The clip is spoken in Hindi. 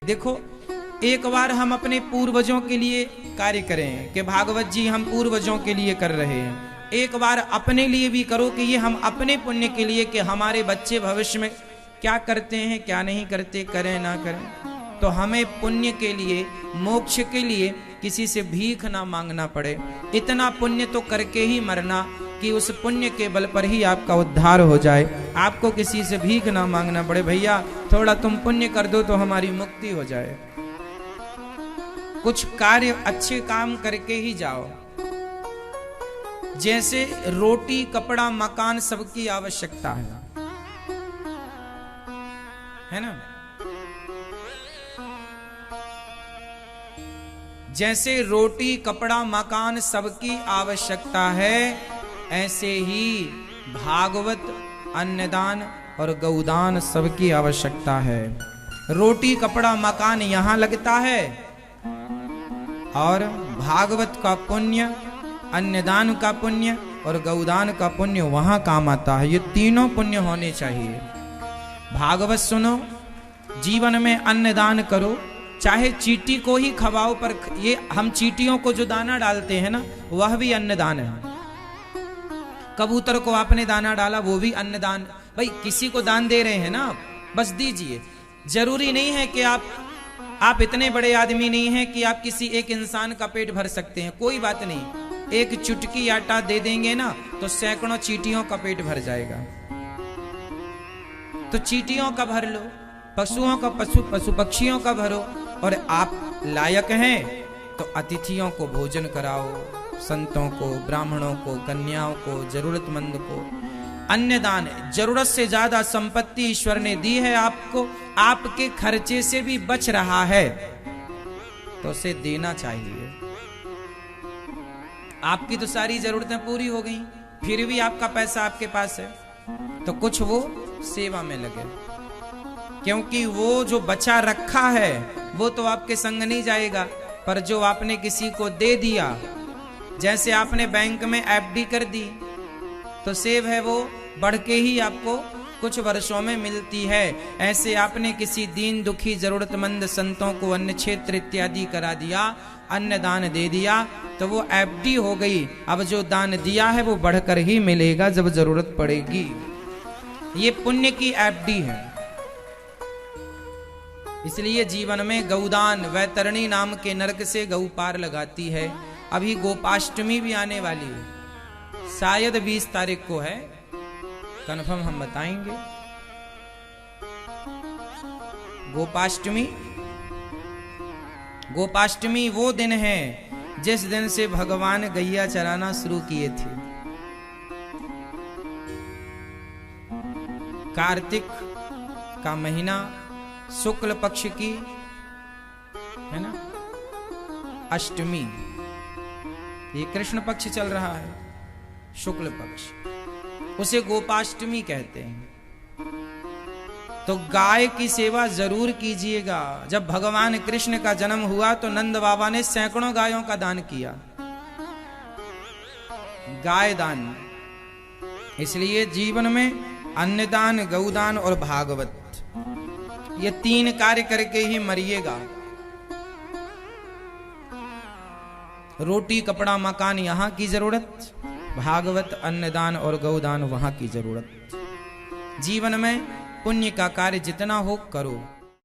देखो, एक बार हम अपने पूर्वजों के लिए कार्य करें कि भागवत जी हम पूर्वजों के लिए कर रहे हैं, एक बार अपने लिए भी करो कि ये हम अपने पुण्य के लिए, कि हमारे बच्चे भविष्य में क्या करते हैं क्या नहीं करते, करें ना करें, तो हमें पुण्य के लिए, मोक्ष के लिए किसी से भीख ना मांगना पड़े। इतना पुण्य तो करके ही मरना कि उस पुण्य के बल पर ही आपका उद्धार हो जाए, आपको किसी से भीख ना मांगना पड़े। भैया थोड़ा तुम पुण्य कर दो तो हमारी मुक्ति हो जाए। कुछ कार्य अच्छे काम करके ही जाओ। जैसे रोटी कपड़ा मकान सबकी आवश्यकता है ना। जैसे रोटी कपड़ा मकान सबकी आवश्यकता है, ऐसे ही भागवत अन्नदान और गौदान सबकी आवश्यकता है। रोटी कपड़ा मकान यहां लगता है और भागवत का पुण्य, अन्नदान का पुण्य और गौदान का पुण्य वहां काम आता है। ये तीनों पुण्य होने चाहिए। भागवत सुनो, जीवन में अन्नदान करो, चाहे चींटी को ही खवाओ, पर ये हम चींटियों को जो दाना डालते हैं ना, वह भी अन्नदान है। कबूतर को आपने दाना डाला, वो भी अन्नदान। भाई किसी को दान दे रहे हैं ना, बस दीजिए। जरूरी नहीं है कि आप इतने बड़े आदमी नहीं हैं कि आप किसी एक इंसान का पेट भर सकते हैं, कोई बात नहीं। एक चुटकी आटा दे देंगे ना तो सैकड़ों चींटियों का पेट भर जाएगा। तो चींटियों का भर लो, पशुओं का पशु पक्षियों का भरो, और आप लायक हैं तो अतिथियों को भोजन कराओ, संतों को, ब्राह्मणों को, कन्याओं को, जरूरतमंद को। अन्नदान, जरूरत से ज्यादा संपत्ति ईश्वर ने दी है आपको, आपके खर्चे से भी बच रहा है तो उसे देना चाहिए। आपकी तो सारी जरूरतें पूरी हो गई, फिर भी आपका पैसा आपके पास है, तो कुछ वो सेवा में लगे, क्योंकि वो जो बचा रखा है वो तो आपके संग नहीं जाएगा, पर जो आपने किसी को दे दिया, जैसे आपने बैंक में एफडी कर दी, तो सेव है वो बढ़ के ही आपको कुछ वर्षों में मिलती है। ऐसे आपने किसी दीन दुखी जरूरतमंद संतों को अन्न क्षेत्र इत्यादि करा दिया, अन्न दान दे दिया, तो वो एफडी हो गई। अब जो दान दिया है वो बढ़कर ही मिलेगा जब जरूरत पड़ेगी। ये पुण्य की एफडी है। इसलिए जीवन में गौदान, वैतरणी नाम के नरक से गौ पार लगाती है। अभी गोपाष्टमी भी आने वाली है, शायद 20 तारीख को है, कन्फर्म हम बताएंगे। गोपाष्टमी वो दिन है जिस दिन से भगवान गैया चराना शुरू किए थे। कार्तिक का महीना, शुक्ल पक्ष की है ना अष्टमी, ये कृष्ण पक्ष चल रहा है, शुक्ल पक्ष, उसे गोपाष्टमी कहते हैं। तो गाय की सेवा जरूर कीजिएगा। जब भगवान कृष्ण का जन्म हुआ तो नंद बाबा ने सैकड़ों गायों का दान किया, गाय दान। इसलिए जीवन में अन्नदान, गौदान और भागवत, ये 3 कार्य करके ही मरिएगा। रोटी कपड़ा मकान यहाँ की जरूरत, भागवत अन्नदान और गौदान वहां की जरूरत। जीवन में पुण्य का कार्य जितना हो करो।